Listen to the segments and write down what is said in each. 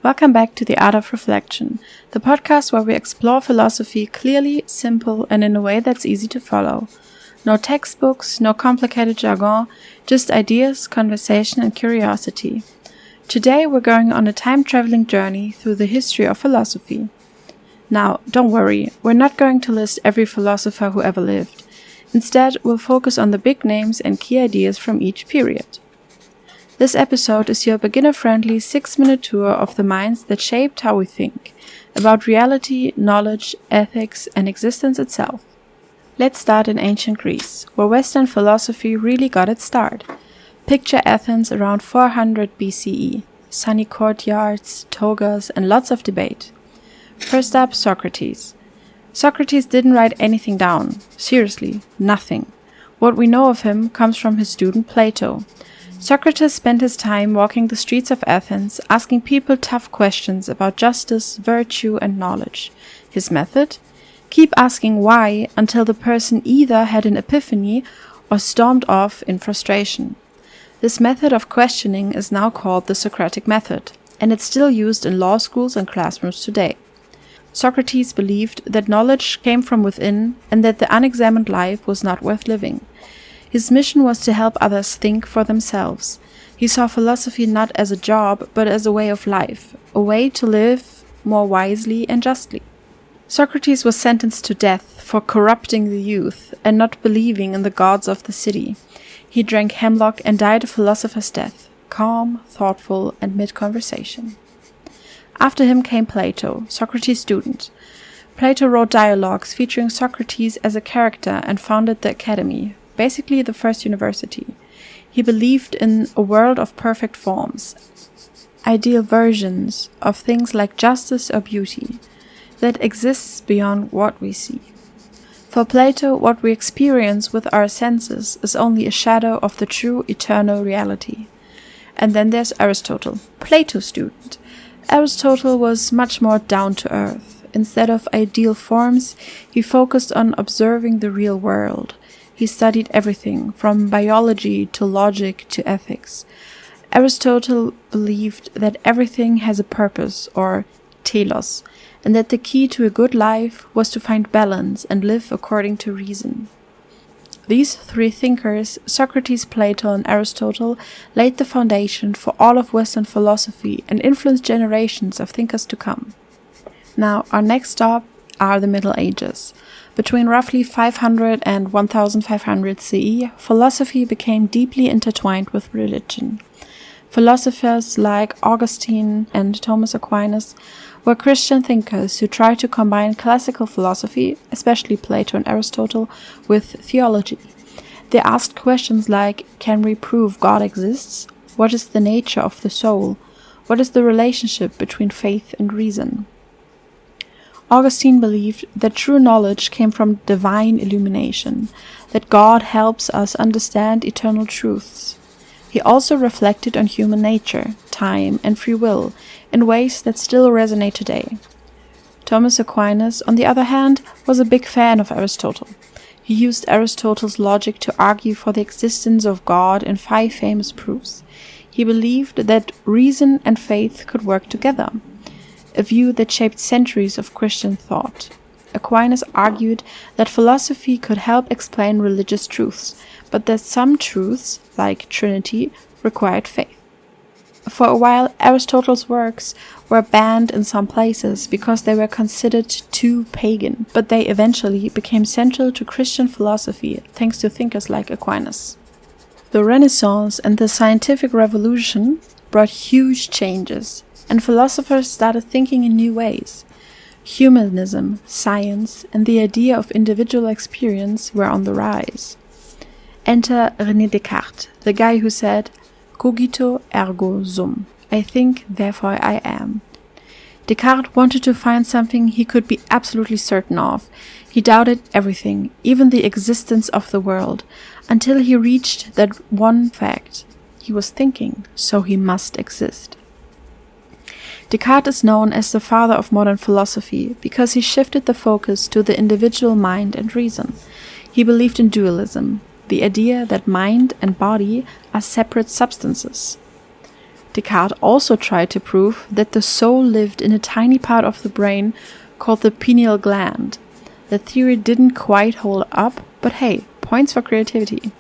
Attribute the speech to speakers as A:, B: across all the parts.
A: Welcome back to The Art of Reflection, the podcast where we explore philosophy clearly, simple, and in a way that's easy to follow. No textbooks, no complicated jargon, just ideas, conversation, and curiosity. Today we're going on a time-traveling journey through the history of philosophy. Now, don't worry, we're not going to list every philosopher who ever lived. Instead, we'll focus on the big names and key ideas from each period. This episode is your beginner-friendly 6-minute tour of the minds that shaped how we think, about reality, knowledge, ethics, and existence itself. Let's start in ancient Greece, where Western philosophy really got its start. Picture Athens around 400 BCE, sunny courtyards, togas, and lots of debate. First up, Socrates. Socrates didn't write anything down. Seriously, nothing. What we know of him comes from his student Plato. Socrates spent his time walking the streets of Athens, asking people tough questions about justice, virtue, and knowledge. His method? Keep asking why until the person either had an epiphany or stormed off in frustration. This method of questioning is now called the Socratic method, and it's still used in law schools and classrooms today. Socrates believed that knowledge came from within and that the unexamined life was not worth living. His mission was to help others think for themselves. He saw philosophy not as a job, but as a way of life, a way to live more wisely and justly. Socrates was sentenced to death for corrupting the youth and not believing in the gods of the city. He drank hemlock and died a philosopher's death, calm, thoughtful, and mid-conversation. After him came Plato, Socrates' student. Plato wrote dialogues featuring Socrates as a character and founded the academy, basically the first university. He believed in a world of perfect forms, ideal versions of things like justice or beauty, that exists beyond what we see. For Plato, what we experience with our senses is only a shadow of the true eternal reality. And then there's Aristotle, Plato's student. Aristotle was much more down to earth. Instead of ideal forms, he focused on observing the real world. He studied everything, from biology to logic to ethics. Aristotle believed that everything has a purpose, or telos, and that the key to a good life was to find balance and live according to reason. These three thinkers, Socrates, Plato, and Aristotle, laid the foundation for all of Western philosophy and influenced generations of thinkers to come. Now, our next stop are the Middle Ages. Between roughly 500 and 1500 CE, philosophy became deeply intertwined with religion. Philosophers like Augustine and Thomas Aquinas were Christian thinkers who tried to combine classical philosophy, especially Plato and Aristotle, with theology. They asked questions like, can we prove God exists? What is the nature of the soul? What is the relationship between faith and reason? Augustine believed that true knowledge came from divine illumination, that God helps us understand eternal truths. He also reflected on human nature, time, and free will in ways that still resonate today. Thomas Aquinas, on the other hand, was a big fan of Aristotle. He used Aristotle's logic to argue for the existence of God in 5 famous proofs. He believed that reason and faith could work together, a view that shaped centuries of Christian thought. Aquinas argued that philosophy could help explain religious truths, but that some truths, like Trinity, required faith. For a while, Aristotle's works were banned in some places because they were considered too pagan, but they eventually became central to Christian philosophy thanks to thinkers like Aquinas. The Renaissance and the scientific revolution brought huge changes, and philosophers started thinking in new ways. Humanism, science, and the idea of individual experience were on the rise. Enter René Descartes, the guy who said, "Cogito ergo sum," I think, therefore I am. Descartes wanted to find something he could be absolutely certain of. He doubted everything, even the existence of the world, until he reached that one fact. He was thinking, so he must exist. Descartes is known as the father of modern philosophy because he shifted the focus to the individual mind and reason. He believed in dualism, the idea that mind and body are separate substances. Descartes also tried to prove that the soul lived in a tiny part of the brain called the pineal gland. The theory didn't quite hold up, but hey, points for creativity.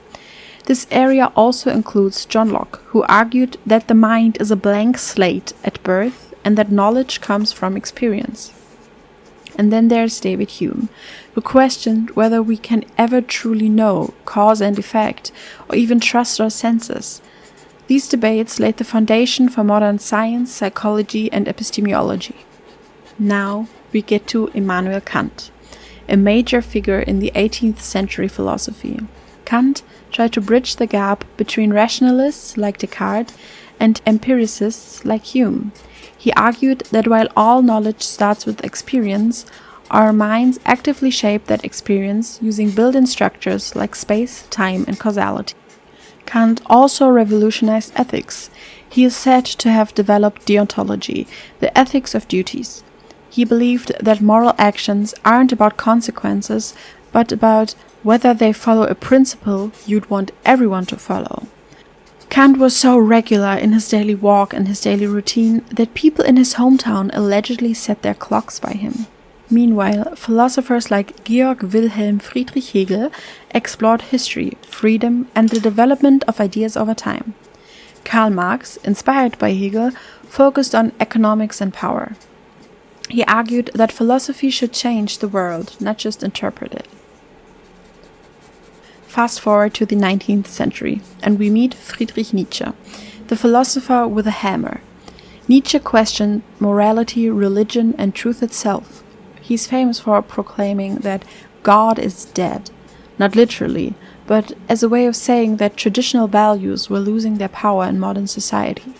A: This area also includes John Locke, who argued that the mind is a blank slate at birth and that knowledge comes from experience. And then there's David Hume, who questioned whether we can ever truly know cause and effect, or even trust our senses. These debates laid the foundation for modern science, psychology, and epistemology. Now we get to Immanuel Kant, a major figure in the 18th century philosophy. Kant tried to bridge the gap between rationalists like Descartes and empiricists like Hume. He argued that while all knowledge starts with experience, our minds actively shape that experience using built-in structures like space, time, and causality. Kant also revolutionized ethics. He is said to have developed deontology, the ethics of duties. He believed that moral actions aren't about consequences, but about whether they follow a principle you'd want everyone to follow. Kant was so regular in his daily walk and his daily routine that people in his hometown allegedly set their clocks by him. Meanwhile, philosophers like Georg Wilhelm Friedrich Hegel explored history, freedom, and the development of ideas over time. Karl Marx, inspired by Hegel, focused on economics and power. He argued that philosophy should change the world, not just interpret it. Fast forward to the 19th century, and we meet Friedrich Nietzsche, the philosopher with a hammer. Nietzsche questioned morality, religion, and truth itself. He's famous for proclaiming that God is dead, not literally, but as a way of saying that traditional values were losing their power in modern society.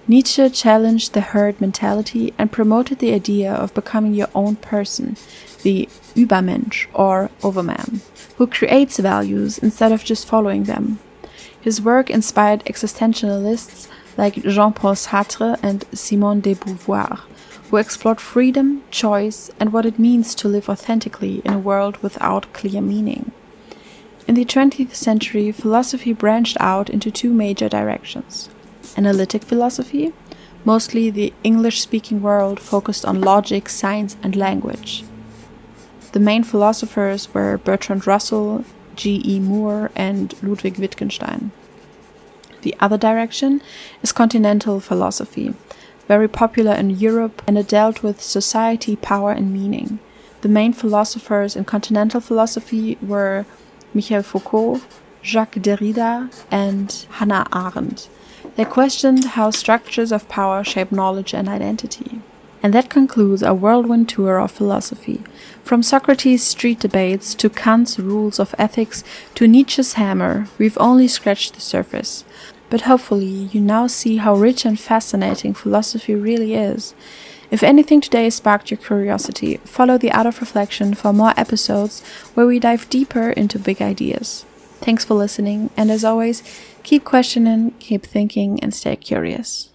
A: Nietzsche challenged the herd mentality and promoted the idea of becoming your own person, the Übermensch or overman, who creates values instead of just following them. His work inspired existentialists like Jean-Paul Sartre and Simone de Beauvoir, who explored freedom, choice, and what it means to live authentically in a world without clear meaning. In the 20th century, philosophy branched out into two major directions. Analytic philosophy, mostly the English-speaking world focused on logic, science, and language. The main philosophers were Bertrand Russell, G.E. Moore, and Ludwig Wittgenstein. The other direction is continental philosophy, very popular in Europe, and it dealt with society, power, and meaning. The main philosophers in continental philosophy were Michel Foucault, Jacques Derrida, and Hannah Arendt. They questioned how structures of power shape knowledge and identity. And that concludes our whirlwind tour of philosophy. From Socrates' street debates to Kant's rules of ethics to Nietzsche's hammer, we've only scratched the surface. But hopefully you now see how rich and fascinating philosophy really is. If anything today sparked your curiosity, follow The Art of Reflection for more episodes where we dive deeper into big ideas. Thanks for listening, and as always, keep questioning, keep thinking, and stay curious.